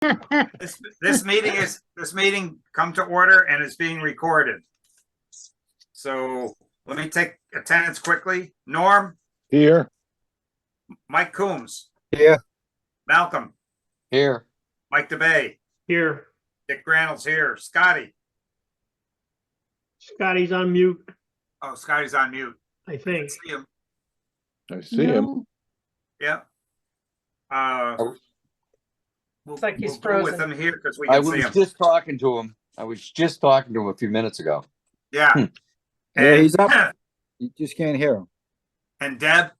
This meeting come to order and is being recorded. So let me take attendance quickly. Norm, Here. Mike Coombs, Here. Malcolm, Here. Mike DeBay, Here, Dick Granel's here, Scotty. Scotty's on mute, Oh, Scotty's on mute. I think. See him. I see him. Yeah. Looks like he's we'll go with frozen. him here because we I can see was him. just talking to him. I was just talking to him a few minutes ago. Yeah. Yeah, he's up. And, You just can't hear him. and Deb,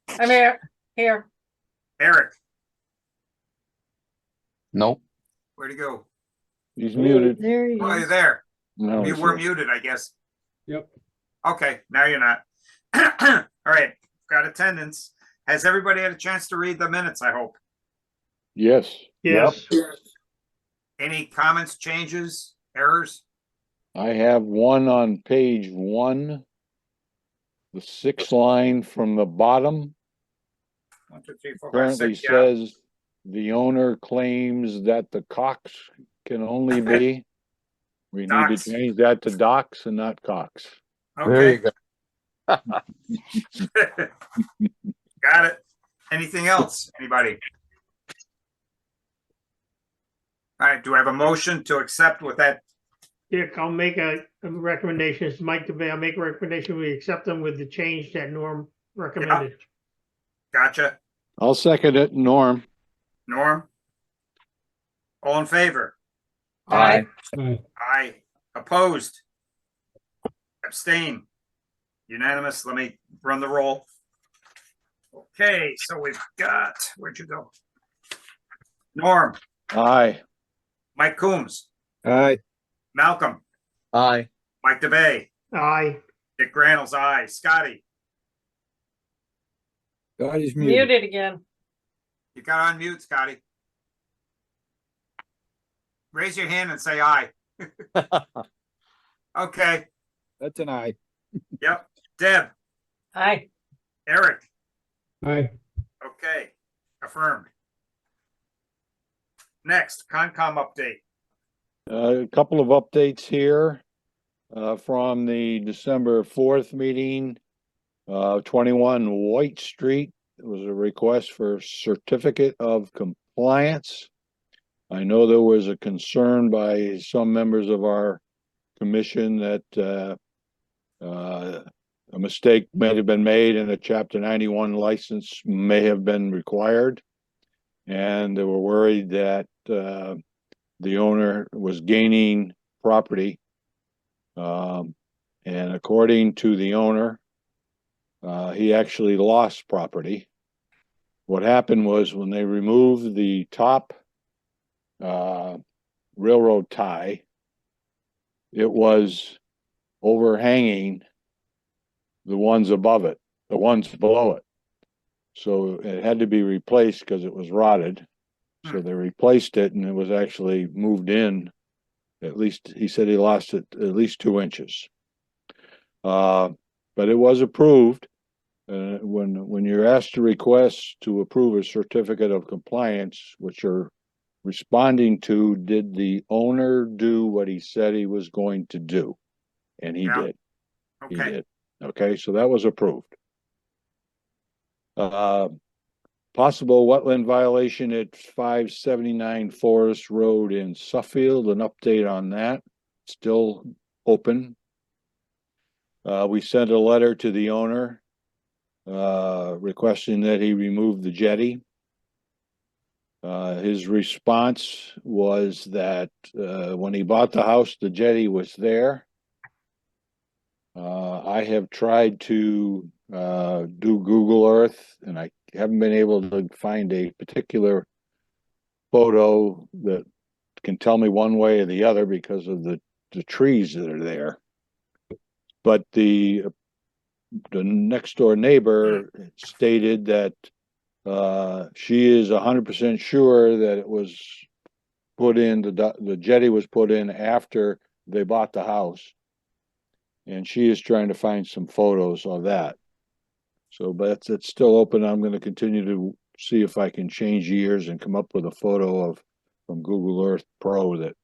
I'm here. Here. Eric, Nope. where'd he go? He's muted. There he Oh, you're is. there. No, You he's were here. muted, I guess. Yep. Okay, now you're not. All right, got attendance. Has everybody had a chance to read the minutes, I hope? Yes, Yes, Any comments, changes, errors? I have one on page 1. The 6th line from the bottom 1, 2, 3, 4, 5, currently 6. Yeah, says the owner claims that the Cox can only be. We need to Docks. change that to docks and not Cox. There you okay, go. got it. Anything else, anybody? All right, do I have a motion to accept with that? Dick, I'll make a recommendation. It's Mike DeBay. I'll make a recommendation. We accept them with the change that Norm recommended. Gotcha. I'll second it, Norm. Norm? All in favor? Aye. Aye. Opposed? Abstain? Unanimous. Let me run the roll. Okay, so we've got, where'd you go? Norm, Aye. Mike Coombs, Aye. Malcolm, Aye. Mike DeBay, Aye. Dick Granel's aye. Scotty, Scotty's Muted again. you got on mute, Scotty. Raise your hand and say aye. Okay, That's an aye. yep. Deb, Aye. Eric, Aye. okay, affirmed. Next, Concom update. A couple of updates here from the December 4th meeting. 21 White Street. It was a request for certificate of compliance. I know there was a concern by some members of our commission that a mistake may have been made and a Chapter 91 license may have been required. And they were worried that the owner was gaining property. And according to the owner, he actually lost property. What happened was when they removed the top railroad tie, it was overhanging the ones above it, the ones below it. So it had to be replaced because it was rotted. So they replaced it and it was actually moved in. At least he said he lost it at least 2 inches. But it was approved. When you're asked to request to approve a certificate of compliance, what you're responding to, did the owner do what he said he was going to do? And he did. He Okay, did. Okay, so that was approved. Possible wetland violation at 579 Forest Road in Suffield, an update on that, still open. We sent a letter to the owner requesting that he remove the jetty. His response was that when he bought the house, the jetty was there. I have tried to do Google Earth and I haven't been able to find a particular photo that can tell me one way or the other because of the trees that are there. But the next door neighbor stated that she is 100% sure that it was put in, the jetty was put in after they bought the house. And she is trying to find some photos of that. So, but it's still open. I'm going to continue to see if I can change years and come up with a photo of from Google Earth Pro that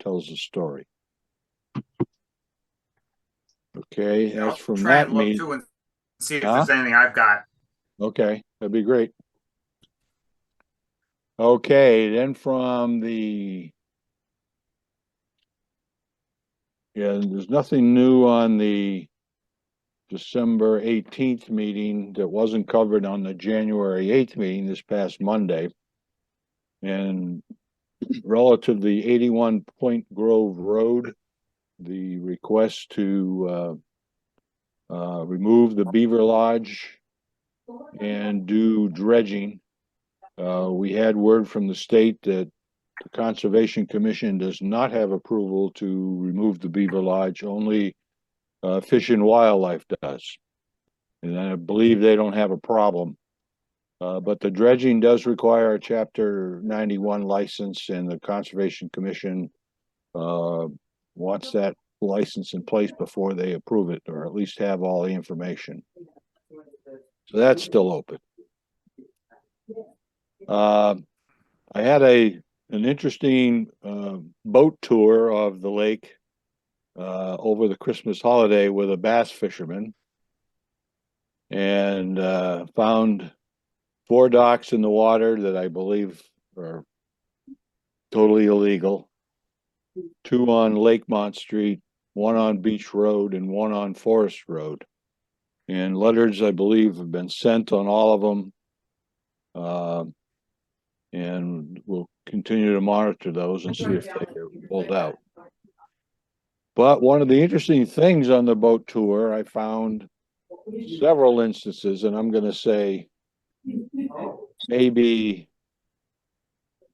tells the story. Okay, I'll as from try that and look meeting, too and see if Huh? there's anything I've got. okay, that'd be great. Okay, then from there's nothing new on the December 18th meeting that wasn't covered on the January 8th meeting this past Monday. And relative to the 81 Point Grove Road, the request to remove the Beaver Lodge and do dredging. We had word from the state that the Conservation Commission does not have approval to remove the Beaver Lodge, only Fish and Wildlife does. And I believe they don't have a problem. But the dredging does require a Chapter 91 license, and the Conservation Commission wants that license in place before they approve it, or at least have all the information. So that's still open. I had an interesting boat tour of the lake over the Christmas holiday with a bass fisherman, and found 4 docks in the water that I believe are totally illegal. 2 on Lakemont Street, 1 on Beach Road, and 1 on Forest Road. And letters, I believe, have been sent on all of them. And we'll continue to monitor those and see if they get pulled out. But one of the interesting things on the boat tour, I found several instances, and I'm going to say maybe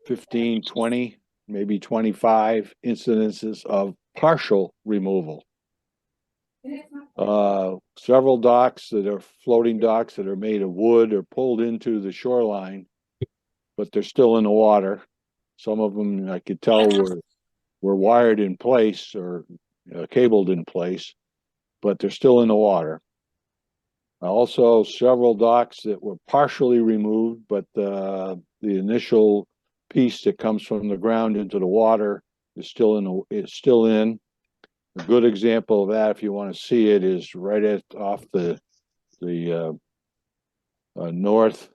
15, 20, maybe 25 incidences of partial removal. Several docks that are floating docks that are made of wood or pulled into the shoreline, but they're still in the water. Some of them I could tell were wired in place or cabled in place, but they're still in the water. Also, several docks that were partially removed, but the initial piece that comes from the ground into the water is still in. A good example of that, if you want to see it, is right off the north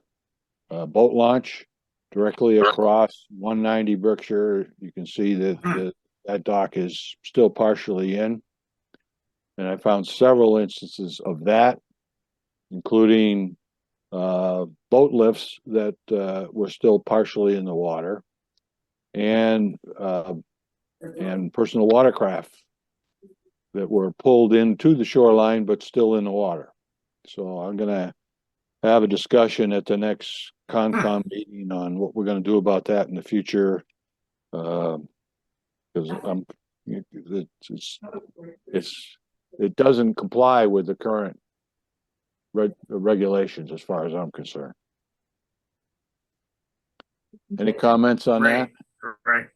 boat launch, directly across 190 Berkshire. You can see that that dock is still partially in. And I found several instances of that, including boat lifts that were still partially in the water, and personal watercraft that were pulled into the shoreline but still in the water. So I'm going to have a discussion at the next Concom meeting on what we're going to do about that in the future, because it doesn't comply with the current regulations as far as I'm concerned. Any comments on that? Right.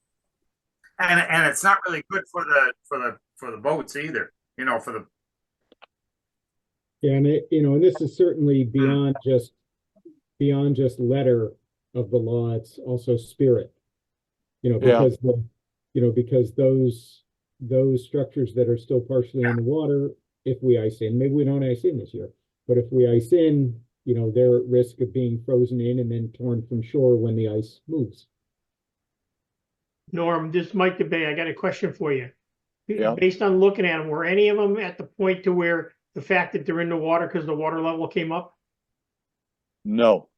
And it's not really good for the boats either, for the. Yeah, and and this is certainly beyond just letter of the law. It's also spirit, because because those structures that are still partially in the water, if we ice in, maybe we don't ice in this year, but if we ice in, they're at risk of being frozen in and then torn from shore when the ice moves. Norm, this is Mike DeBay. I got a question for you. Yeah. Based on looking at them, were any of them at the point to where the fact that they're in the water because the water level came up? No.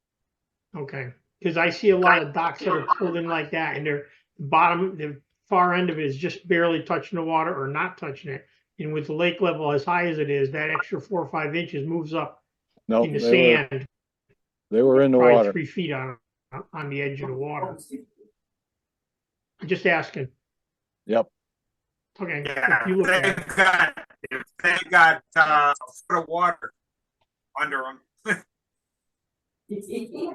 Okay, because I see a lot of docks that are pulled in like that, and the far end of it is just barely touching the water or not touching it. And with the lake level as high as it is, that extra 4 or 5 inches moves up No, in the sand. they were in the Probably water. 3 feet on the edge of the water. Just asking. Yep. Okay. Yeah, If you look at it. if they got a foot of water under them. Anything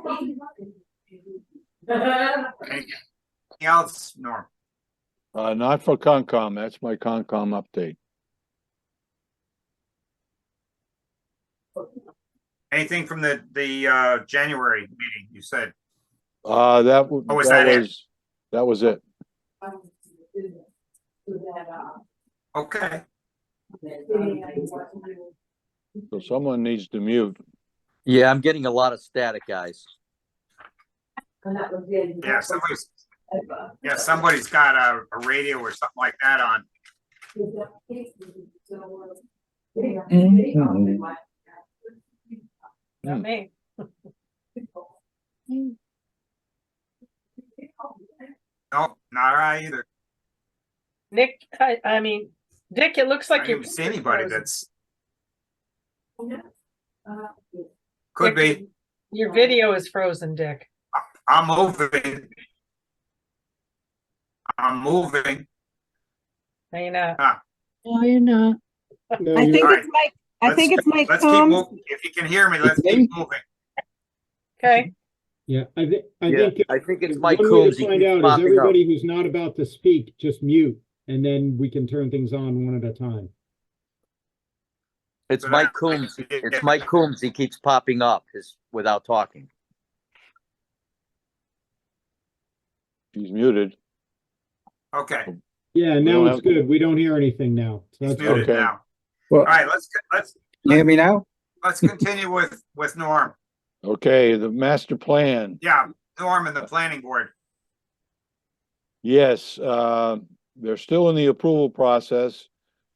else, Norm? Not for Concom. That's my Concom update. Anything from the January meeting? You said. That was that it? was That was it. Okay. So someone needs to mute. Yeah, I'm getting a lot of static, guys. Yeah, somebody's got a radio or something like that on. Not me. No, not I either. Nick, I mean, Dick, it looks I like you're. didn't see anybody that's. Could be. Your video is frozen, Dick. I'm moving. I'm moving. No, you're not. No, you're not. No, I you're- think All it's Mike. I think it's Mike Let's keep Combs. moving. If you can hear me, let's keep moving. Okay, yeah, I Yeah, think. I think it's one Mike way Coombs. to He find keeps out is popping up. everybody who's not about to speak, just mute, and then we can turn things on one at a time. It's Mike Coombs. It's Mike Coombs. He keeps popping up without talking. She's muted. Okay, Yeah, We now don't it's have- good. We don't hear anything now. So he's that's muted good. Okay. now. Well- All right, let's You hear me now? let's continue with Norm. Okay, the master plan. Yeah, Norm and the planning board. Yes, they're still in the approval process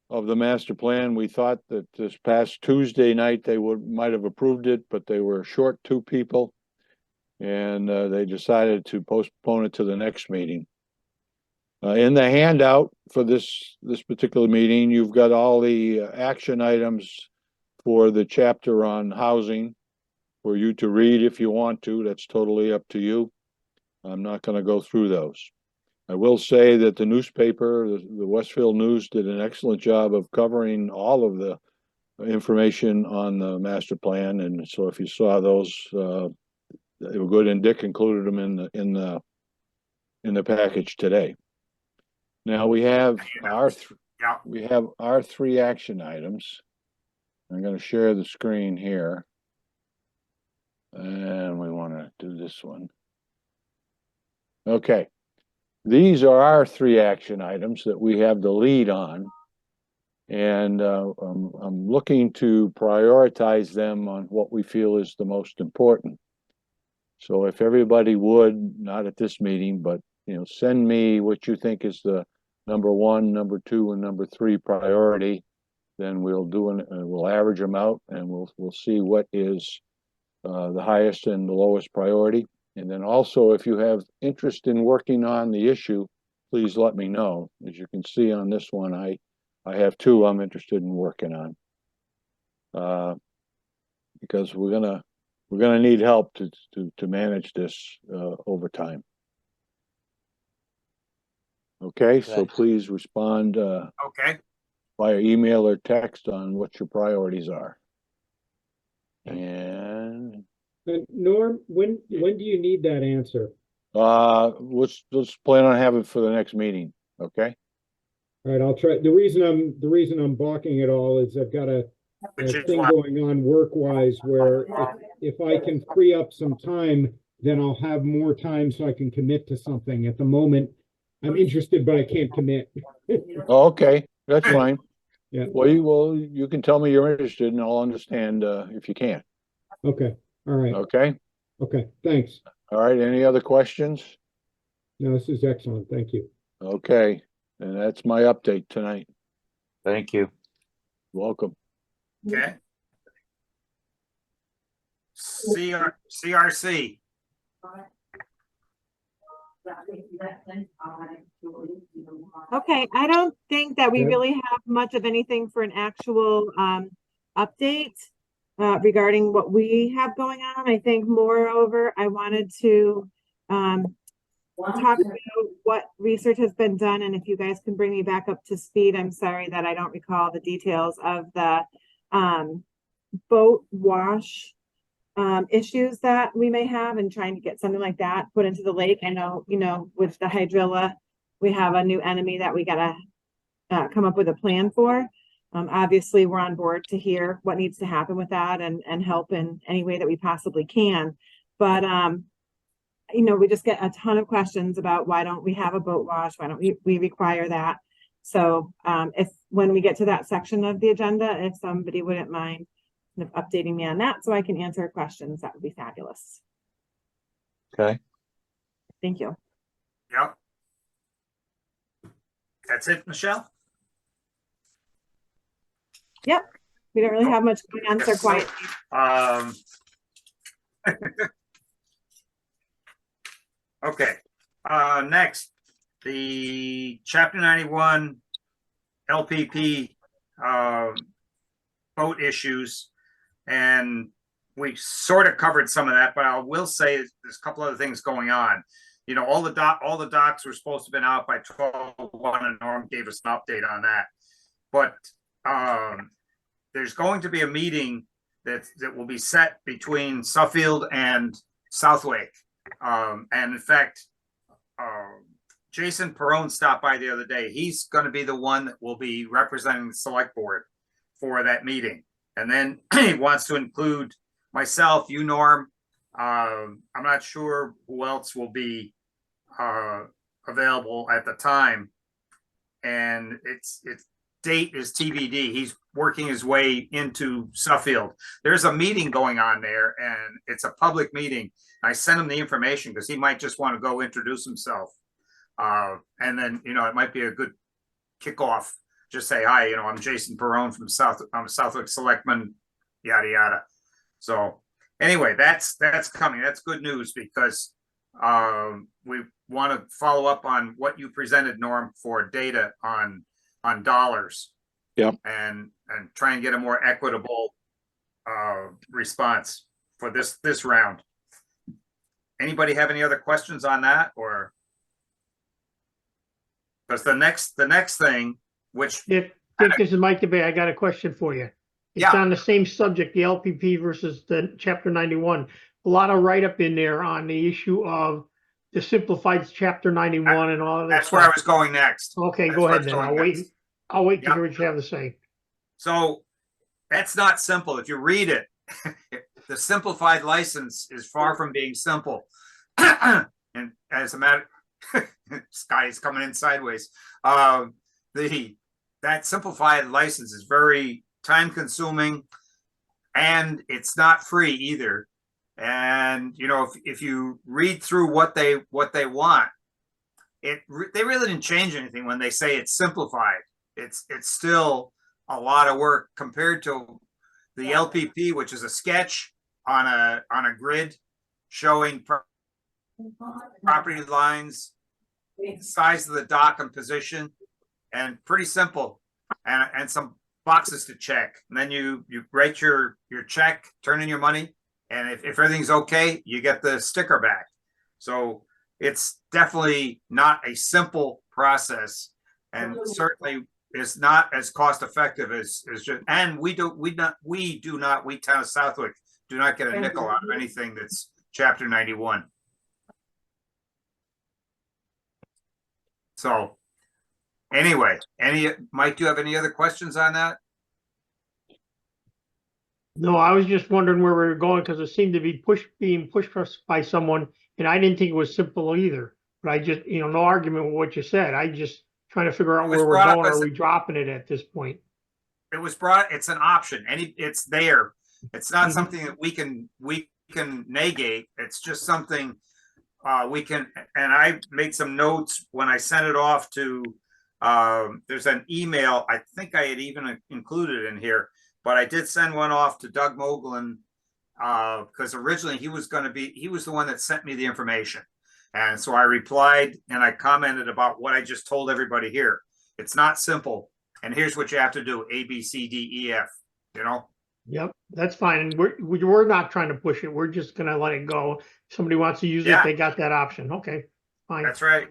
of the master plan. We thought that this past Tuesday night they might have approved it, but they were short two people. And they decided to postpone it to the next meeting. In the handout for this particular meeting, you've got all the action items for the chapter on housing for you to read if you want to. That's totally up to you. I'm not going to go through those. I will say that the newspaper, the Westfield News, did an excellent job of covering all of the information on the master plan. And so if you saw those, they were good, and Dick included them in the package today. Now we have Yeah, our three action items. I'm going to share the screen here, and we want to do this one. Okay, these are our three action items that we have the lead on, and I'm looking to prioritize them on what we feel is the most important. So if everybody would, not at this meeting, but send me what you think is the number one, number two, and number three priority, then we'll average them out, and we'll see what is the highest and the lowest priority. And then also, if you have interest in working on the issue, please let me know. As you can see on this one, I have two I'm interested in working on, because we're gonna need help to manage this over time. Okay, so Okay. please respond okay. via email or text on what your priorities are. And Norm, when do you need that answer? let's plan on having it for the next meeting. Okay. All right, I'll try. The reason I'm balking at all is I've got a Which is thing why- going on work-wise where if I can free up some time, then I'll have more time so I can commit to something. At the moment, I'm interested, but I can't commit. Oh, okay, that's fine. Yeah. Well, you can tell me you're interested, and I'll understand if you can't. Okay, all right, Okay. okay, thanks. All right. Any other questions? No, this is excellent, thank you. Okay, and that's my update tonight. Thank you. Welcome. Okay. CRC. Okay, I don't think that we Yeah. really have much of anything for an actual update regarding what we have going on. I think moreover, I wanted to talk about what research has been done, and if you guys can bring me back up to speed. I'm sorry that I don't recall the details of the boat wash issues that we may have, and trying to get something like that put into the lake. I know, with the hydrilla, we have a new enemy that we gotta come up with a plan for. Obviously, we're on board to hear what needs to happen with that and help in any way that we possibly can. But you know, we just get a ton of questions about why don't we have a boat wash? Why don't we require that? So if when we get to that section of the agenda, if somebody wouldn't mind kind of updating me on that so I can answer questions, that would be fabulous. Okay. Thank you. Yep. That's it, Michelle? We don't really have much going on, so quiet. Okay, next, the chapter 91 LPP boat issues. And we sort of covered some of that, but I will say there's a couple other things going on. You know, all the docks were supposed to have been out by 12/1, and Norm gave us an update on that. But there's going to be a meeting that will be set between Suffield and Southwick. And in fact, Jason Perone stopped by the other day. He's going to be the one that will be representing the select board for that meeting. And then he wants to include myself, you, Norm. I'm not sure who else will be available at the time. And its date is TBD. He's working his way into Suffield. There's a meeting going on there, and it's a public meeting. I sent him the information because he might just want to go introduce himself. And then, you know, it might be a good kickoff. Just say, hi, you know, I'm Jason Perone from I'm Southwick Selectman, yada, yada. So anyway, that's coming. That's good news because we want to follow up on what you presented, Norm, for data on dollars. Yep. And try and get a more equitable response for this round. Anybody have any other questions on that, or because the next thing, which Dick, this is Mike DeBay. I got a question for you. It's Yeah. on the same subject, the LPP versus the chapter 91. A lot of write-up in there on the issue of the simplified chapter 91 and all of that. that's where I was going next. Okay, That's go where I ahead was then. going next. I'll wait to Yep. hear what you have to say. So that's not simple. If you read it, the simplified license is far from being simple. And as a matter, Sky is coming in sideways. That simplified license is very time consuming, and it's not free either. And you know, if you read through what they want, they really didn't change anything when they say it's simplified. It's still a lot of work compared to the LPP, which is a sketch on a grid showing property lines, size of the dock and position, and pretty simple, and some boxes to check. And then you write your check, turn in your money, and if everything's okay, you get the sticker back. So it's definitely not a simple process, and certainly is not as cost effective as just. And we town of Southwick do not get a nickel out of anything that's chapter 91. So anyway, Mike, do you have any other questions on that? No, I was just wondering where we were going because it seemed to be being pushed by someone, and I didn't think it was simple either. But I just, you know, no argument with what you said. I just trying to figure out It was where we're brought up going. as Are we dropping it at this point? It's an option. It's there. It's not Mhm. something that we can negate. It's just something we can, and I made some notes when I sent it off to, there's an email, I think I had even included in here, but I did send one off to Doug Moglen, because originally he was the one that sent me the information. And so I replied and I commented about what I just told everybody here. It's not simple. And here's what you have to do: A, B, C, D, E, F, you know? Yep, that's fine. And we're not trying to push it. We're just gonna let it go. If somebody wants to use it, Yeah. they got that option. Okay, fine. That's right.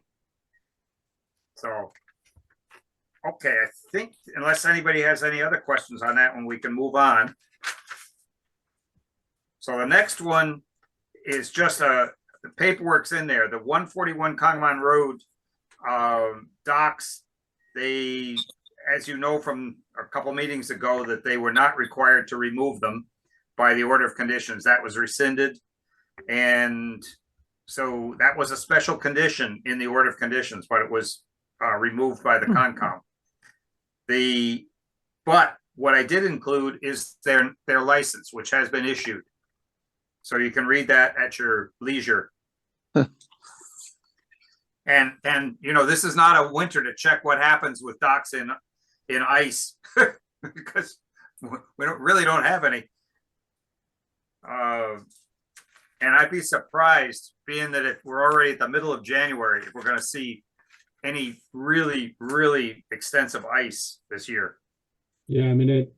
So, okay, I think unless anybody has any other questions on that one, we can move on. So the next one is just the paperwork's in there. The 141 Congamon Road docks, they, as you know from a couple meetings ago, that they were not required to remove them by the order of conditions. That was rescinded. And So that was a special condition in the order of conditions, but it was removed by the Concom. But what I did include is their license, which has been issued. So you can read that at your leisure. And you know, this is not a winter to check what happens with docks in ice because we really don't have any. And I'd be surprised, being that if we're already at the middle of January, if we're going to see any really, really extensive ice this year. Yeah, I mean,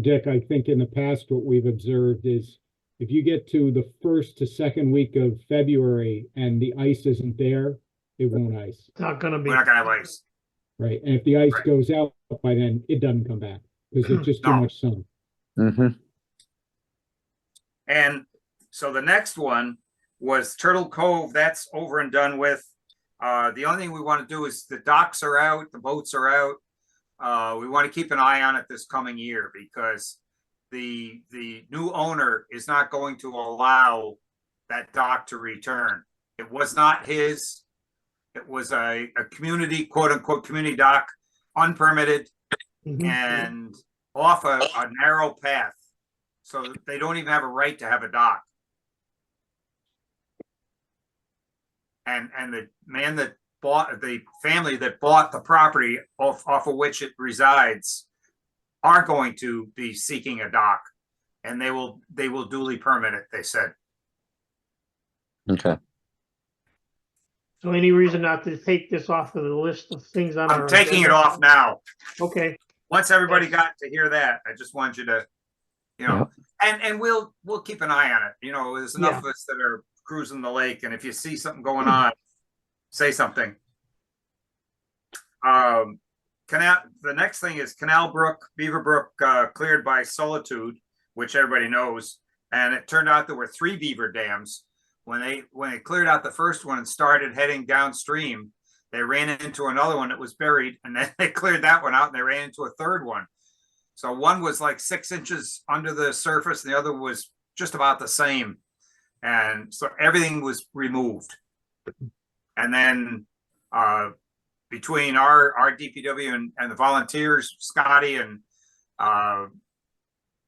Dick, I think in the past, what we've observed is if you get to the first to second week of February and the ice isn't there, it won't ice. It's not gonna be. We're not going to have ice. Right. And if the ice Right. goes out by then, it doesn't come back because it's just too No. much sun. Mm-hmm. And so the next one was Turtle Cove. That's over and done with. The only thing we want to do is the docks are out, the boats are out. We want to keep an eye on it this coming year because the new owner is not going to allow that dock to return. It was not his. It was a community, quote unquote, community dock, unpermitted Mhm. and off a narrow path. So they don't even have a right to have a dock. And the man that bought, the family that bought the property off of which it resides are going to be seeking a dock, and they will duly permit it, they said. Okay. So any reason not to take this off of the list of things on our? I'm taking it agenda? off now. Okay, Once everybody got to hear that, I just want you to, you know, and we'll keep an eye on it. You know, there's enough of us that are cruising the lake, and if you see something going on, say something. The next thing is Canal Brook, Beaver Brook, cleared by Solitude, which everybody knows. And it turned out there were 3 beaver dams. When they cleared out the first one and started heading downstream, they ran into another one that was buried, and then they cleared that one out and they ran into a third one. So one was like 6 inches under the surface, and the other was just about the same. And so everything was removed. And then between our DPW and the volunteers, Scotty and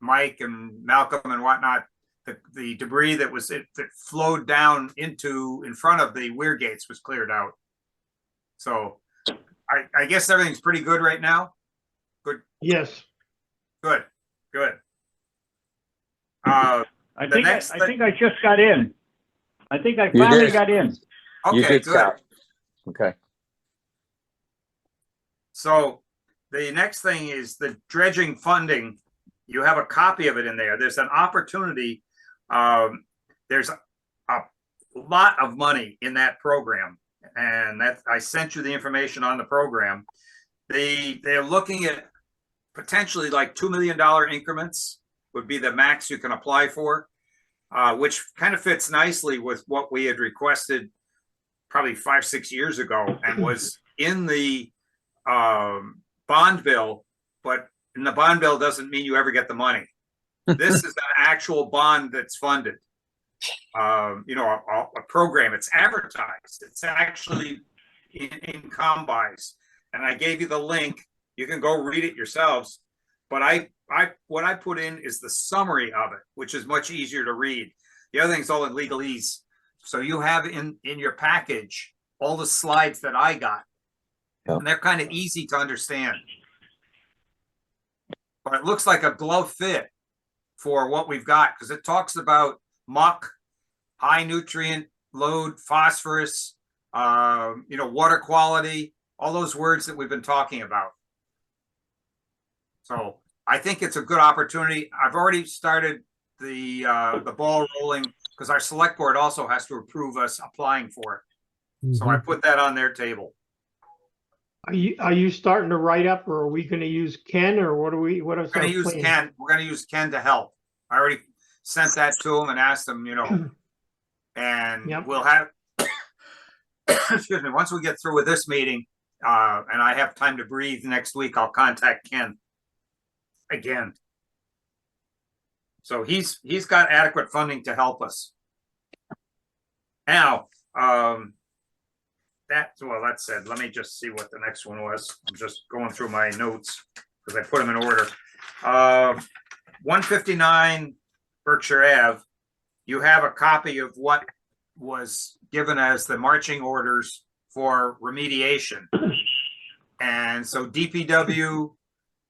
Mike and Malcolm and whatnot, the debris that flowed down in front of the weir gates was cleared out. So I guess everything's pretty good right now. yes. Good. I think I just got in. I think I finally did. got in. You Okay, did, good. Scott. Okay. So the next thing is the dredging funding. You have a copy of it in there. There's an opportunity. There's a lot of money in that program, and that I sent you the information on the program. They're looking at potentially like $2 million increments would be the max you can apply for, which kind of fits nicely with what we had requested probably 5-6 years ago and was in the bond bill, but in the bond bill doesn't mean you ever get the money. This is an actual bond that's funded. You know, a program. It's advertised. It's actually in Combis, and I gave you the link. You can go read it yourselves. But what I put in is the summary of it, which is much easier to read. The other thing's all in legalese. So you have in your package all the slides that I got. Yep. And they're kind of easy to understand. But it looks like a glove fit for what we've got, because it talks about muck, high nutrient load, phosphorus, you know, water quality, all those words that we've been talking about. So I think it's a good opportunity. I've already started the ball rolling because our select board also has to approve us applying for it. So I put that on their table. Are you starting to write up, or are we gonna use Ken, or what is We're our gonna use plan? Ken. We're gonna use Ken to help. I already sent that to him and asked him, you know, and Yep. we'll have, excuse me, once we get through with this meeting, and I have time to breathe next week, I'll contact Ken again. So he's got adequate funding to help us. Now, that said, let me just see what the next one was. I'm just going through my notes because I put them in order. 159 Berkshire Ave. You have a copy of what was given as the marching orders for remediation. And so DPW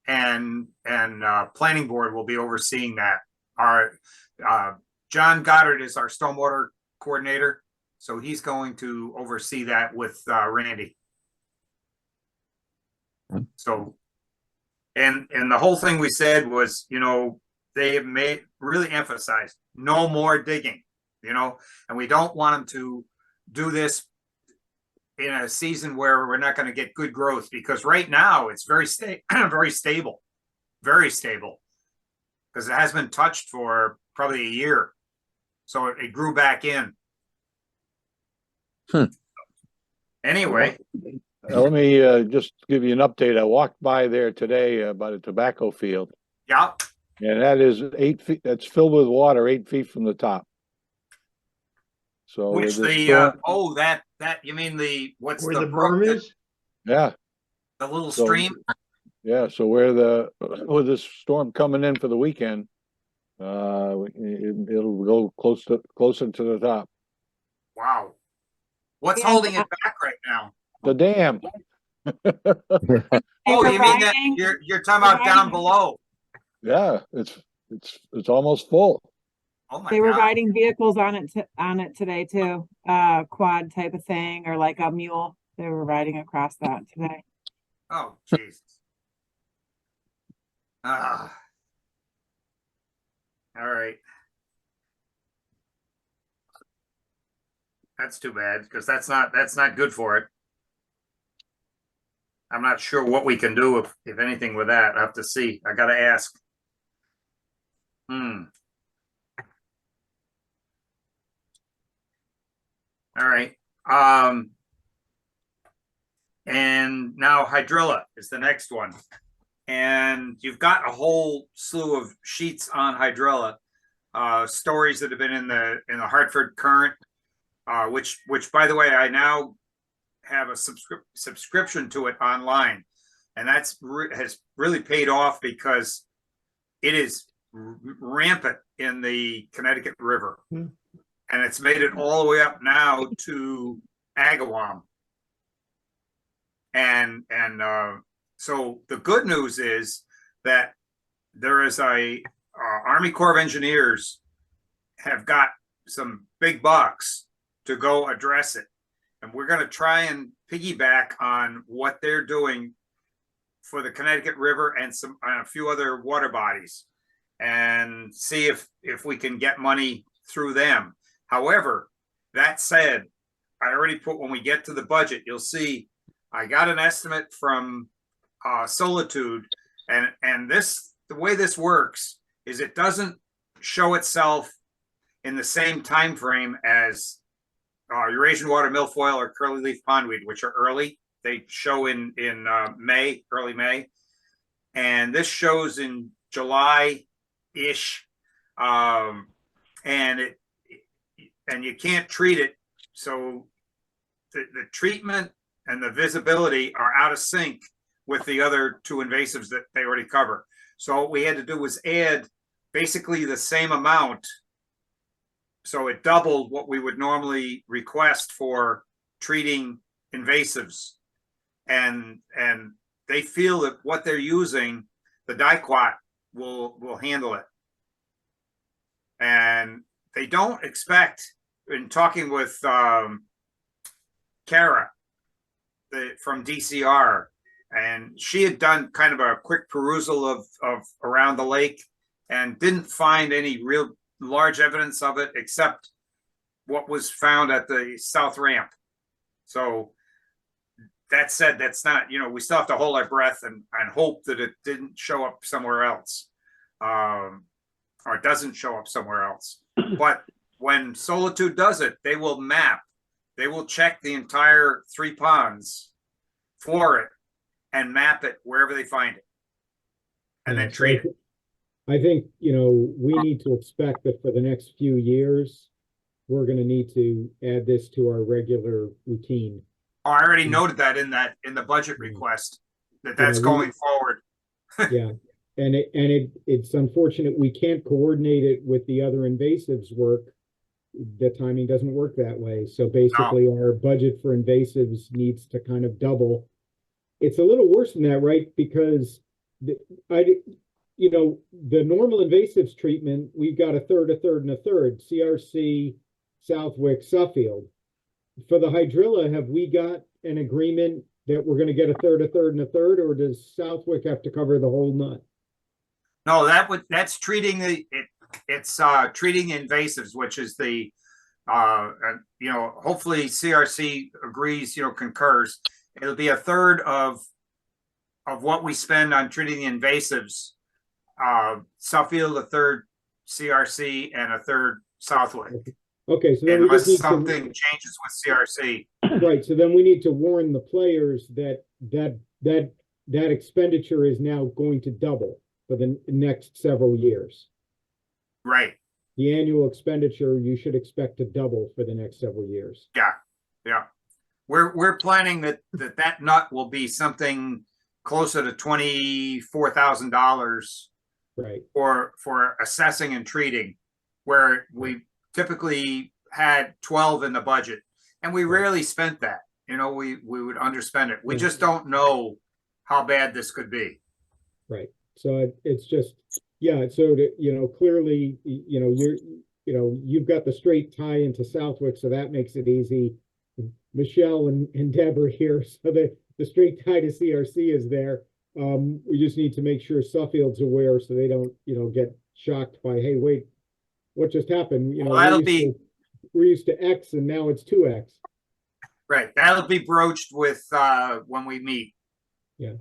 and planning board will be overseeing that. Our John Goddard is our stormwater coordinator, so he's going to oversee that with Randy. So, and the whole thing we said was, you know, they have really emphasized no more digging, you know, and we don't want them to do this in a season where we're not going to get good growth, because right now it's very stable, because it has been touched for probably a year. So it grew back in. Anyway. Let me just give you an update. I walked by there today by the tobacco field. Yeah. And that is 8 feet, that's filled with water 8 feet from the top. So Which the the, storm- that, you mean what's Where the the brook berm is? yeah, the little So- stream? yeah. So with this storm coming in for the weekend, it'll go closer to the top. Wow. What's Yeah, holding it back right now? The dam. They Oh, were you mean that riding- you're talking about down riding- below? Yeah, it's almost full. Oh my They were God. riding vehicles on it today too, quad type of thing, or like a mule. They were riding across that today. Oh, Jesus. All right. That's too bad, because that's not good for it. I'm not sure what we can do if anything with that. I have to see. I gotta ask. All right. And now Hydrilla is the next one. And you've got a whole slew of sheets on Hydrilla, stories that have been in the Hartford Current, which by the way, I now have a subscription to it online, and has really paid off, because it is rampant in the Connecticut River, and it's made it all the way up now to Agawam. And so the good news is that there is Army Corps of Engineers have got some big bucks to go address it. And we're going to try and piggyback on what they're doing for the Connecticut River and a few other water bodies, and see if we can get money through them. However, that said, I already put, when we get to the budget, you'll see I got an estimate from Solitude, and the way this works is it doesn't show itself in the same time frame as Eurasian water milfoil or curly leaf pondweed, which are early. They show in May, early May, and this shows in July-ish, and you can't treat it, so the treatment and the visibility are out of sync with the other two invasives that they already cover. So what we had to do was add basically the same amount. So it doubled what we would normally request for treating invasives. And they feel that what they're using, the Diquat will handle it. And they don't expect, in talking with Kara from DCR, and she had done kind of a quick perusal of around the lake and didn't find any real large evidence of it except what was found at the south ramp. So that said, that's not, we still have to hold our breath and hope that it didn't show up somewhere else, or doesn't show up somewhere else. But when Solitude does it, they will check the entire 3 ponds for it and map it wherever they find it, and then treat it. I think, we need to expect that for the next few years, we're gonna need to add this to our regular routine. Oh, I already noted that in the budget request, that's we- going forward. Yeah, and it's unfortunate we can't coordinate it with the other invasives work. The timing doesn't work that way. So basically our budget for invasives needs to kind of double. It's a little worse than that, right? Because the normal invasives treatment, we've got a third, and a third, CRC, Southwick, Suffield. For the hydrilla, have we got an agreement that we're gonna get a third, and a third, or does Southwick have to cover the whole nut? No, that's treating it's treating invasives, which is the hopefully CRC agrees, concurs. It'll be a third of what we spend on treating the invasives. Suffield, a third CRC, and a third Southwick. Okay, so then we Unless just need something changes with CRC. right, so then we need to warn the players that expenditure is now going to double for the next several years. Right. The annual expenditure you should expect to double for the next several years. Yeah. We're planning that nut will be something closer to $24,000 Right. for assessing and treating, where we typically had 12 in the budget, and we rarely spent that. We would underspend it. We just don't know how bad this could be. Right. So it's just, yeah, so clearly, you've got the straight tie into Southwick, so that makes it easy. Michelle and Deb are here, so the straight tie to CRC is there. We just need to make sure Suffield's aware so they don't, get shocked by, hey, wait, what just happened? Well, we're used to X and now it's 2X. Right. That'll be broached with when we meet. Yeah.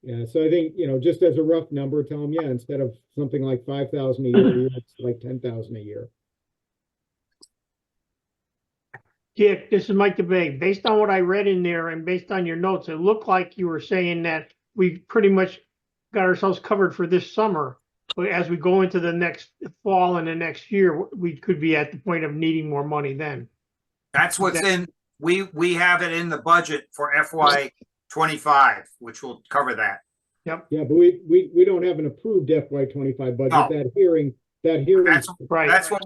Yeah. So I think, just as a rough number, tell them, yeah, instead of something like 5,000 a year, it's like 10,000 a year. Dick, this is Mike DeBay. Based on what I read in there and based on your notes, it looked like you were saying that we've pretty much got ourselves covered for this summer. But as we go into the next fall and the next year, we could be at the point of needing more money then. That's what's in. We have it in the budget for FY25, which will cover that. Yep. Yeah, but we don't have an approved FY25 budget. No. That hearing. That's Right. That's what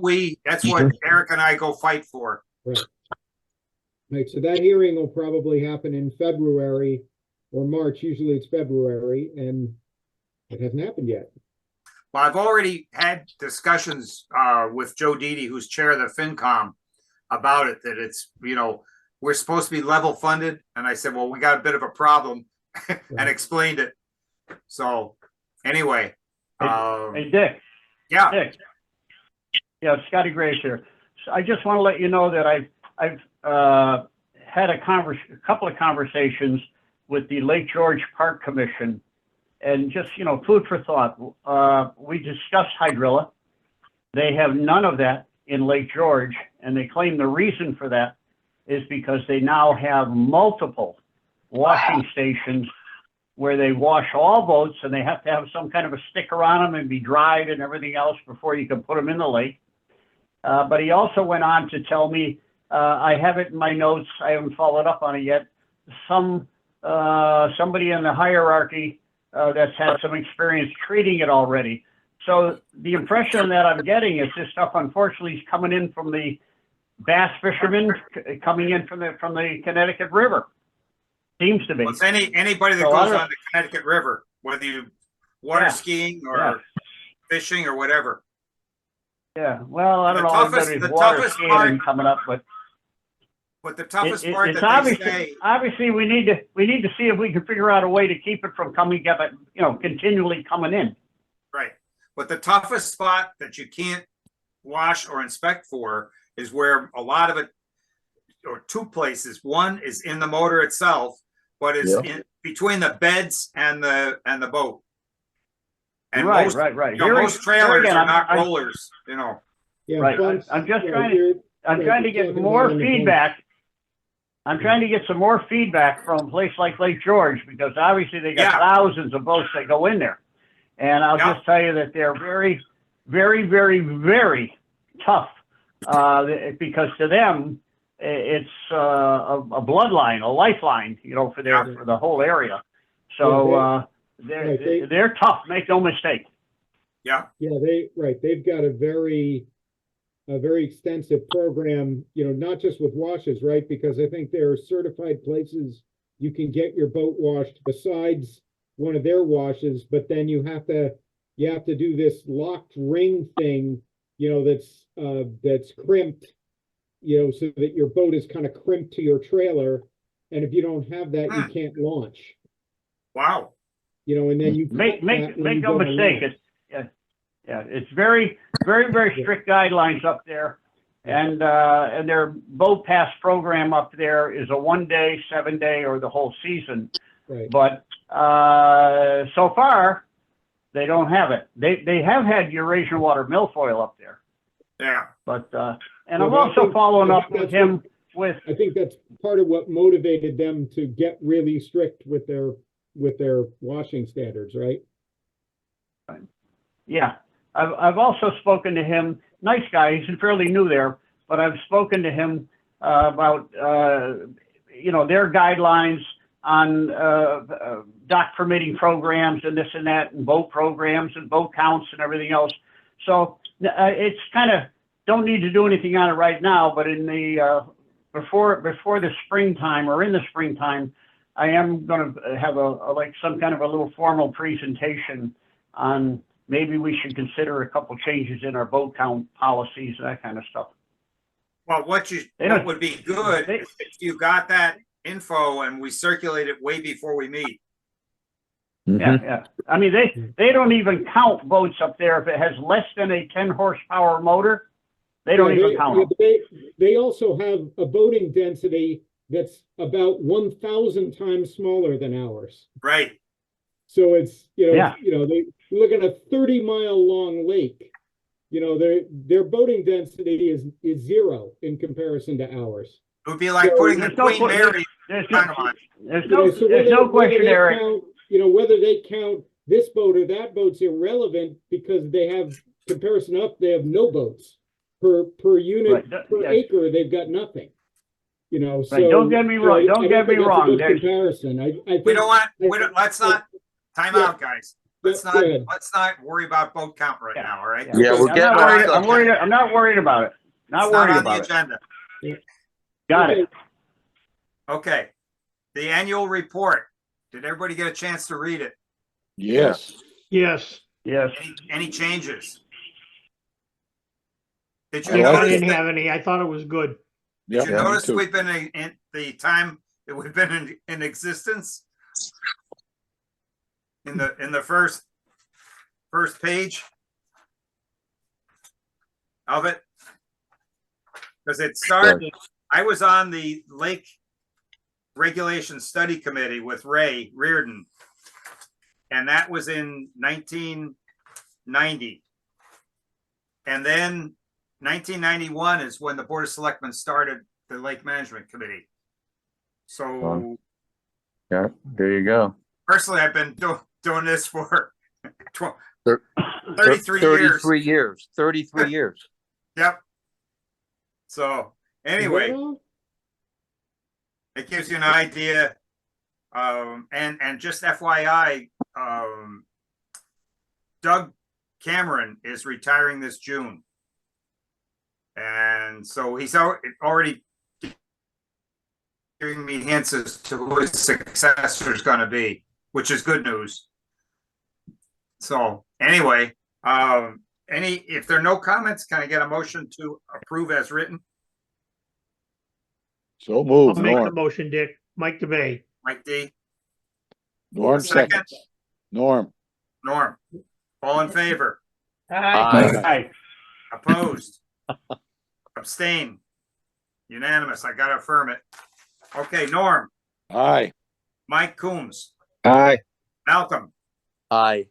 Eric and I go fight for. Right, so that hearing will probably happen in February or March. Usually it's February, and it hasn't happened yet. Well, I've already had discussions with Joe Didi, who's chair of the FinCom, about it, that it's, we're supposed to be level funded. And I said, well, we got a bit of a problem and explained it. So anyway. Hey, Dick. Yeah. Dick. Yeah, Scotty Grace here. So I just want to let you know that I've had a couple of conversations with the Lake George Park Commission, and just, food for thought. We discussed hydrilla. They have none of that in Lake George, and they claim the reason for that is because they now have multiple washing stations where they wash all boats, and they have to have some kind of a sticker on them and be dried and everything else before you can put them in the lake. But he also went on to tell me, I have it in my notes, I haven't followed up on it yet, somebody in the hierarchy that's had some experience treating it already. So the impression that I'm getting is this stuff, unfortunately, is coming in from the bass fishermen, coming in from the Connecticut River. Seems to be. Well, it's anybody that goes on the Connecticut River, whether you water skiing or fishing or whatever. Yeah, well, I don't know. The toughest part coming up, but the toughest part it's that they say, obviously we need to see if we can figure out a way to keep it from continually coming in. Right. But the toughest spot that you can't wash or inspect for is where a lot of it, or two places. One is in the motor itself, but is in between the beds and the boat. And right. Most trailers are not rollers, Yeah, right. I'm just trying to get more feedback. I'm trying to get some more feedback from a place like Lake George, because obviously they got thousands of boats that go in there. And I'll just tell you that they're very, very, very, very tough because to them, it's a bloodline, a lifeline, you know, for the whole area. So they're tough, make no mistake. Yeah. Yeah, they've got a very extensive program, you know, not just with washes, right? Because I think there are certified places you can get your boat washed besides one of their washes, but then you have to do this locked ring thing, you know, that's crimped, you know, so that your boat is kind of crimped to your trailer. And if you don't have that, you can't launch. Wow. You know, and then you Make no mistake, it's very, very, very strict guidelines up there. And their boat pass program up there is a 1 day, 7 day, or the whole season. Right. But so far, they don't have it. They have had Eurasian water milfoil up there. Yeah. But and I'm also following up with him with. I think that's part of what motivated them to get really strict with their washing standards, right? Yeah, I've also spoken to him. Nice guy. He's fairly new there, but I've spoken to him about you know, their guidelines on dock permitting programs and this and that, and boat programs and boat counts and everything else. So it's kind of, don't need to do anything on it right now, but in the before the springtime, or in the springtime, I am going to have like some kind of a little formal presentation on maybe we should consider a couple changes in our boat count policies and that kind of stuff. Well, what would be good if you got that info and we circulate it way before we meet. Yeah. I mean, they don't even count boats up there if it has less than a 10 horsepower motor. They don't even count them. They also have a boating density that's about 1,000 times smaller than ours. Right. So it's, you know, they look at a 30-mile long lake. You know, their boating density is zero in comparison to ours. It would be like putting the Queen Mary. There's no question, Eric. You know, whether they count this boat or that boat's irrelevant, because they have, comparison up, they have no boats per unit, per acre. They've got nothing. You know, so don't get me wrong. Don't get me wrong. Comparison. I think We don't want. Let's not time out, guys. Let's not worry about boat count right now. All right. Yeah, we're getting I'm not worried about it. Not worried about it. It's not on the agenda. Got it. Okay. The annual report. Did everybody get a chance to read it? Yes. Yes. Yes. Any changes? Did you Yeah, I notice? didn't have any. I thought it was good. Did you notice we've been in the time that we've been in existence? In the first page of it, because it started. I was on the Lake Regulation Study Committee with Ray Reardon, and that was in 1990. And then 1991 is when the Board of Selectmen started the Lake Management Committee. So, yeah, there you go. Personally, I've been doing this for 33 years. 33 years. Yep. So anyway, it gives you an idea. And just FYI, Doug Cameron is retiring this June. And so he's already giving me hints as to who his successor is going to be, which is good news. So anyway, if there are no comments, can I get a motion to approve as written? So move, I'll make the Norm. motion, Dick. Mike DeBay. Mike D. Norm seconds. Norm. Norm. All in favor? Aye. Aye. Opposed? Abstain? Unanimous. I gotta affirm it. Okay, Norm. Aye. Mike Coombs. Aye. Malcolm. Aye.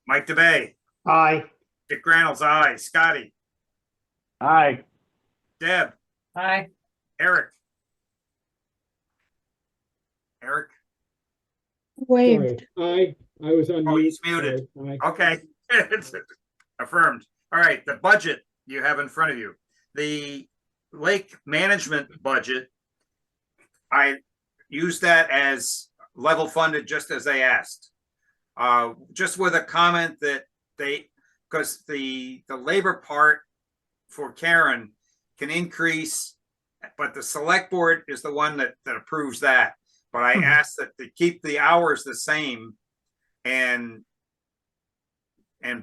Mike DeBay. Aye. Dick Reynolds, aye. Scotty. Aye. Deb. Aye. Eric. Waved. Sorry. I was on Oh, mute. he's muted. Sorry. Okay. Affirmed. All right, the budget you have in front of you. The lake management budget, I used that as level funded just as they asked. Just with a comment that because the labor part for Karen can increase, but the select board is the one that approves that. But I asked that to keep the hours the same and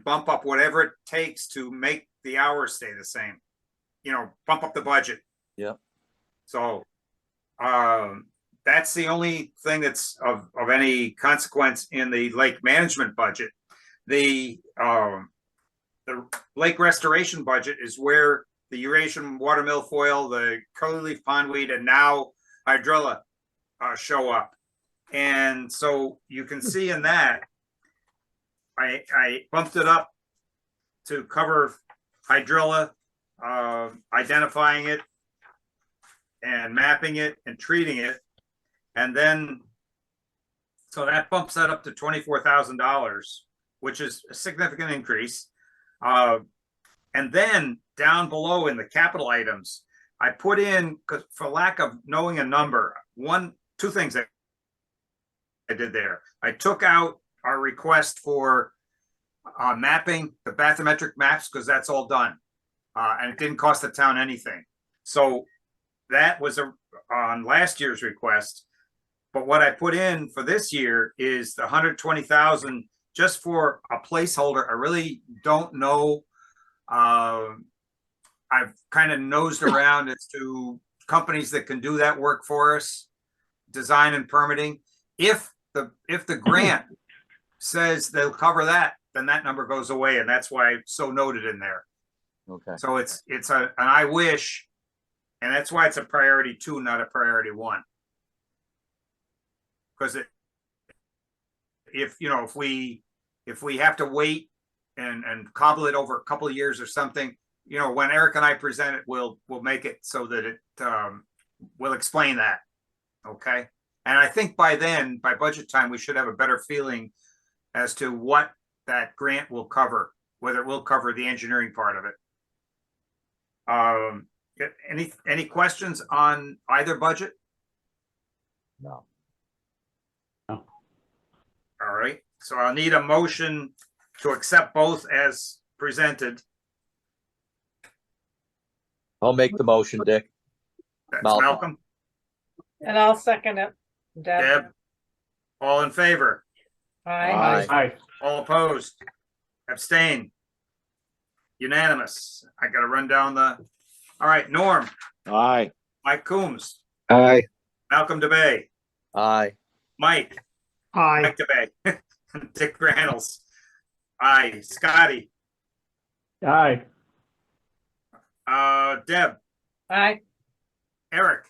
bump up whatever it takes to make the hours stay the same. Bump up the budget. Yep. So, that's the only thing that's of any consequence in the lake management budget. The lake restoration budget is where the Eurasian water milfoil, the curly leaf pondweed, and now hydrilla show up. And so you can see in that, I bumped it up to cover hydrilla, identifying it and mapping it and treating it. And then, so that bumps that up to $24,000, which is a significant increase. And then down below in the capital items, I put in, because for lack of knowing a number, two things that I did there. I took out our request for mapping the bathymetric maps, because that's all done. And it didn't cost the town anything. So that was on last year's request. But what I put in for this year is the 120,000 just for a placeholder. I really don't know. I've kind of nosed around as to companies that can do that work for us, design and permitting. If the grant says they'll cover that, then that number goes away, and that's why it's so noted in there. Okay. So it's an I wish, and that's why it's a priority 2, not a priority 1. Because if we have to wait and cobble it over a couple of years or something, when Eric and I present it, we'll make it so that it we'll explain that. Okay. And I think by then, by budget time, we should have a better feeling as to what that grant will cover, whether it will cover the engineering part of it. Any questions on either budget? No. All right, so I'll need a motion to accept both as presented. I'll make the motion, Dick. That's Malcolm. Malcolm, And I'll second it. Deb. Deb, all in favor, Aye. Aye. all opposed, abstain, unanimous. I gotta run down all right, Norm, Aye. Mike Coombs, Aye. Malcolm DeBay, Aye. Mike Aye. DeBay, Dick Reynolds, aye, Scotty, Aye. Deb, Aye. Eric.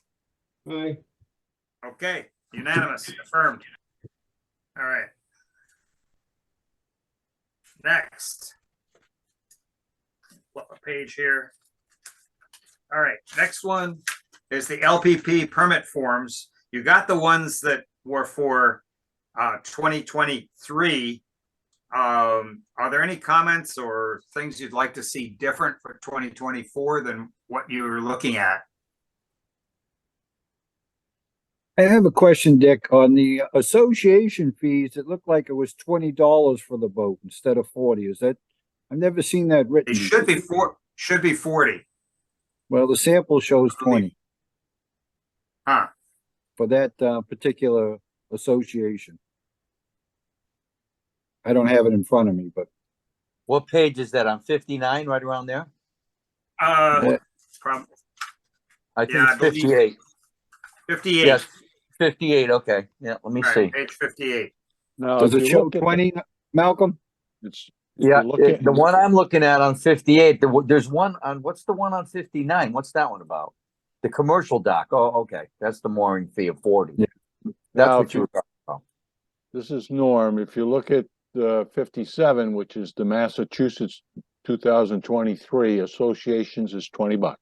Aye. Okay, unanimous, affirmed. All right. Next. Flip a page here. All right, next one is the LPP permit forms. You got the ones that were for 2023. Are there any comments or things you'd like to see different for 2024 than what you were looking at? I have a question, Dick. On the association fees, it looked like it was $20 for the boat instead of 40. Is that? I've never seen that written. It should be 40. Well, the sample shows 20 Huh. for that particular association. I don't have it in front of me, but What page is that on? 59, right around there? Yeah. I think Yeah, I it's believe- 58. 58. Yes, 58. Okay. Yeah, let me All see. right, page 58. Now, does if it you show look at 20, Malcolm? It's, Yeah, look at- the one I'm looking at on 58, there's one on, what's the one on 59? What's that one about? The commercial dock. Oh, okay. That's the mooring fee of 40. Yeah. That's Now, what if you you- were talking about. this is Norm. If you look at 57, which is the Massachusetts 2023 associations, is $20.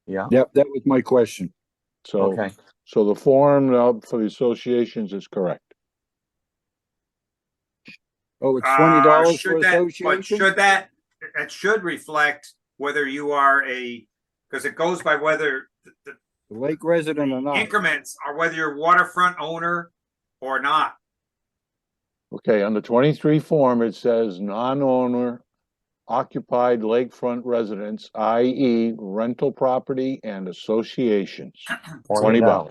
Yeah. Yep, that was my question. So, Okay. so the form for the associations is correct. Oh, it's $20 for Should that association? should reflect whether you are because it goes by whether the Lake resident or not. increments are whether you're waterfront owner or not. Okay, on the 23 form, it says non-owner occupied lakefront residents, i.e. rental property and associations, $20.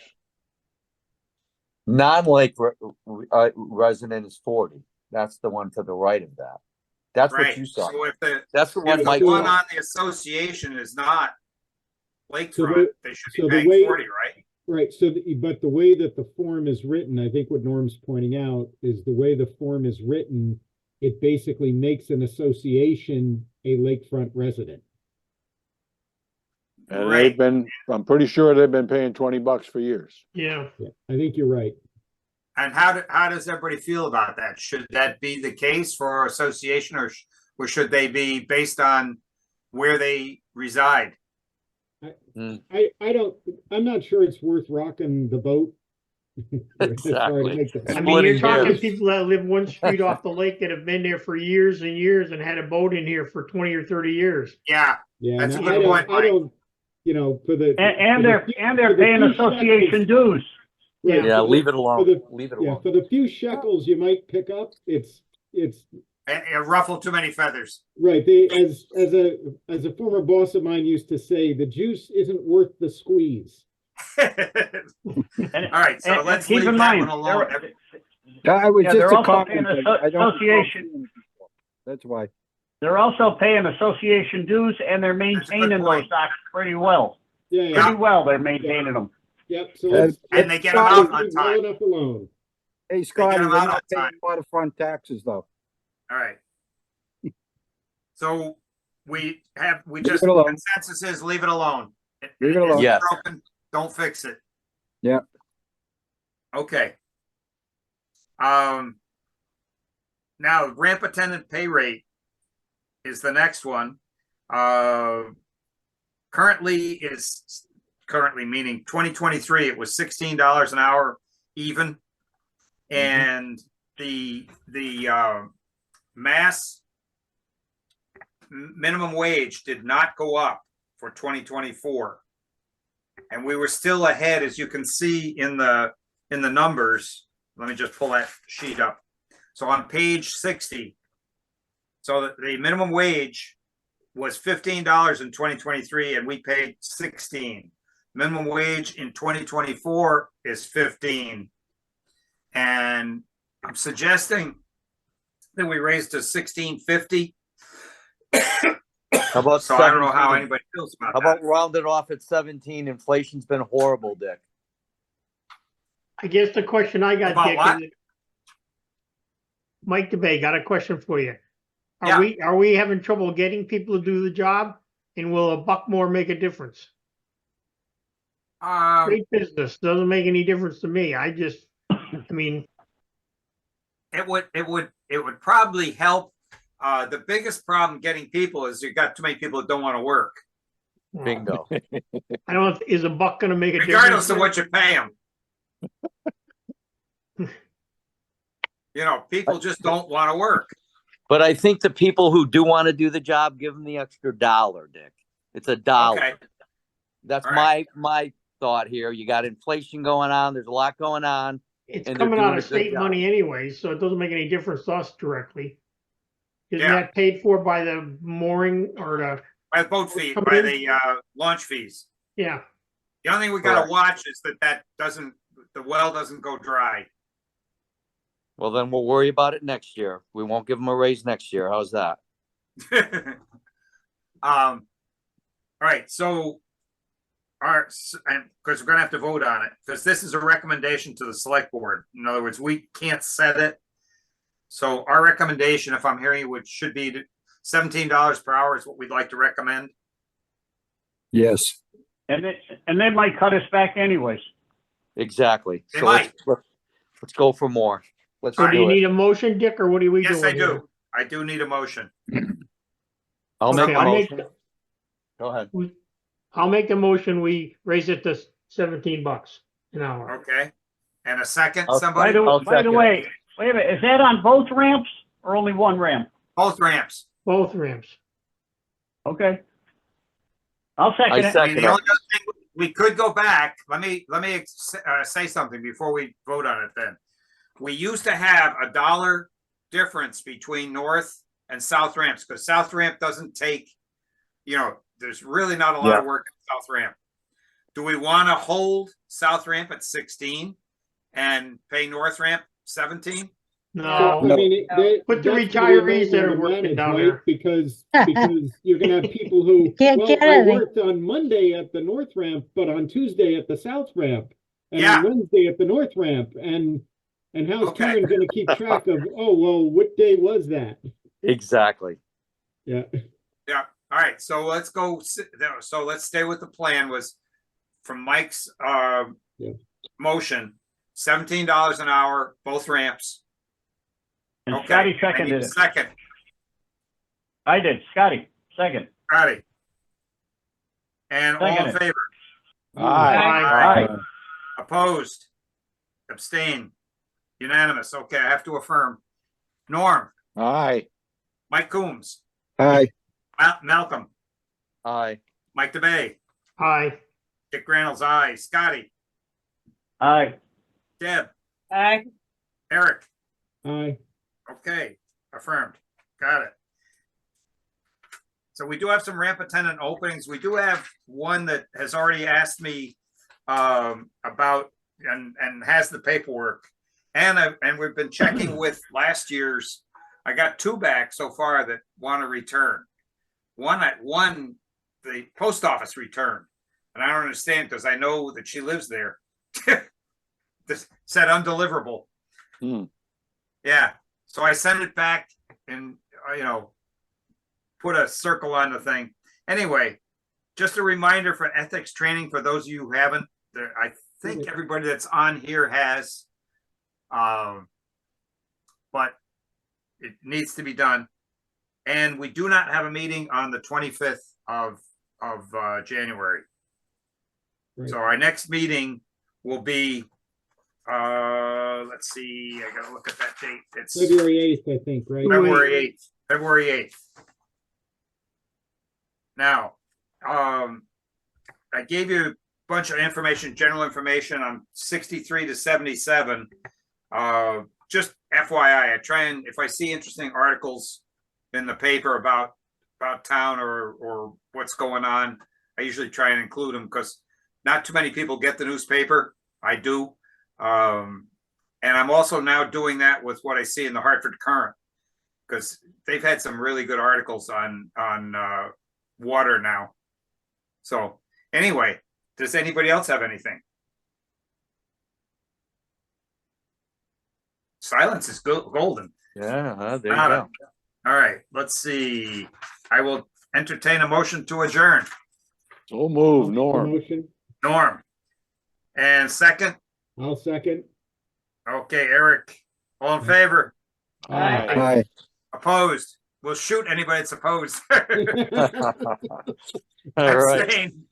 Non-lake resident is 40. That's the one to the right of that. That's what Right, you saw. so if That's the one the Mike one saw. on the association is not So lakefront, they should so be the paying way- 40, right? Right, so, but the way that the form is written, I think what Norm's pointing out is the way the form is written, it basically makes an association a lakefront resident. And Right. I'm pretty sure they've been paying $20 for years. Yeah, Yeah, I think you're right. And how does everybody feel about that? Should that be the case for our association, or should they be based on where they reside? I'm not sure it's worth rocking the boat. As far as Exactly. make the- I mean, Splitting you're talking hairs. people that live one street off the lake that have been there for years and years and had a boat in here for 20 or 30 years. Yeah, Yeah, That's a and good I don't, point, I Mike. don't, for the. And for they're, the- and they're for the paying few association shekels- dues. right, Yeah, for the- leave it alone. the- Leave it Yeah, alone. for the few shekels you might pick up, it's, and ruffle too many feathers. right, as a former boss of mine used to say, the juice isn't worth the squeeze. All And, right, so and let's keep leave in that mind, one alone. I was Yeah, just they're a also paying comment. I don't recall association. seeing it before. That's why. they're also paying association dues and they're That's a good maintaining those point. docks pretty well. Yeah, Pretty well, they're maintaining them. yep, so And- let's. And they get them let's out on leave well time. enough alone. Hey, Scotty, them we're out not on paying time. waterfront taxes though. All right. So we Leave just, it alone. consensus is leave it alone. Leave it alone. If it's Yes. broken, don't fix it. Yeah. Okay. Now ramp attendant pay rate is the next one. Currently meaning 2023, it was $16 an hour even. And the mass minimum wage did not go up for 2024. And we were still ahead, as you can see in the numbers. Let me just pull that sheet up. So on page 60, so the minimum wage was $15 in 2023 and we paid 16. Minimum wage in 2024 is 15. And I'm suggesting that we raise to 16.50. How about So I don't know how 17? anybody feels about How that. about round it off at 17? Inflation's been horrible, Dick. I guess the question I got, About Dick, what? is Mike DeBay, got a question for you. Yeah. Are we having trouble getting people to do the job? And will a buck more make a difference? Great business, doesn't make any difference to me. I mean, it would probably help. The biggest problem getting people is you got too many people that don't want to work, Bingo. I don't know, is a buck gonna make a difference? regardless of what you pay them. You know, people just don't want to work. But I think the people who do want to do the job, give them the extra $1, Dick. It's $1. Okay, That's All right. my thought here. You got inflation going on. There's a lot going on. It's and they're coming doing out a of good state job. money anyway, so it doesn't make any difference to us directly. Isn't Yeah. that paid for by the mooring or the, by the boat fee, Come by in. the launch fees. yeah, The only thing we gotta Correct. watch is that the well doesn't go dry. Well, then we'll worry about it next year. We won't give them a raise next year. How's that? All right, so and because we're gonna have to vote on it, because this is a recommendation to the select board. In other words, we can't set it. So our recommendation, if I'm hearing you, should be $17 per hour is what we'd like to recommend. Yes. And they might cut us back anyways. Exactly. They So might. let's go for more. Let's so do you do it. need a motion, Dick, or what are we doing? Yes, I here? do. I do need a motion. I'll make Okay, a I'll make- motion. Go ahead. I'll make the motion, we raise it to $17 an hour. Okay. And a second, I'll- somebody? I'll By the second. way, wait a minute, is that on both ramps or only one ramp? Both ramps. Both ramps. Okay. I'll second I it. I mean, second the it. only other thing, we could go back. Let me say something before we vote on it then. We used to have $1 difference between north and south ramps, because south ramp doesn't take, there's really not a lot of work on south ramp. Do we want to hold south ramp at 16 and pay north ramp 17? No, I mean, Put the that's gonna be a retirees that are nightmare to working manage, down right? there. Because you're gonna have people who, Can't well, get I any. worked on Monday at the north ramp, but on Tuesday at the south ramp, and Yeah. on Wednesday at the north ramp, and how's Okay. Karen gonna keep track of, oh, well, what day was that? Exactly. Yeah, Yeah. All right. So let's go. So let's stay with the plan was from Mike's motion, $17 an hour, both ramps. And Okay. Scotty I need seconded a it. second. I did. Scotty, second. Scotty. And all in Second it. favor? Aye. Aye. Opposed? Abstain? Unanimous. Okay, I have to affirm. Norm, Aye. Mike Coombs, Aye. Malcolm, Aye. Mike DeBay, Aye. Dick Reynolds, aye. Scotty, Aye. Deb, Aye. Eric. aye. Okay, affirmed. Got it. So we do have some ramp attendant openings. We do have one that has already asked me about and has the paperwork. And we've been checking with last year's. I got 2 back so far that want to return. One the post office returned, and I don't understand because I know that she lives there. This said undeliverable. Hmm. Yeah, so I sent it back and put a circle on the thing. Anyway, just a reminder for ethics training for those of you who haven't. I think everybody that's on here has, but it needs to be done. And we do not have a meeting on the 25th of January. Right. So our next meeting will be, let's see, I gotta look at that date. It's February 8th, I think, right? February 8th. Now, I gave you a bunch of information, general information on 63 to 77. Just FYI, I try and if I see interesting articles in the paper about town or what's going on, I usually try and include them because not too many people get the newspaper. I do. And I'm also now doing that with what I see in the Hartford Current, because they've had some really good articles on water now. So anyway, does anybody else have anything? Silence is golden. Yeah, there you Nada. go. All right, let's see. I will entertain a motion to adjourn. So move, Norm. Motion. Norm. And second, I'll second. okay, Eric. All in favor? Aye. Aye. Opposed? We'll shoot anybody that's opposed. All right. Abstain.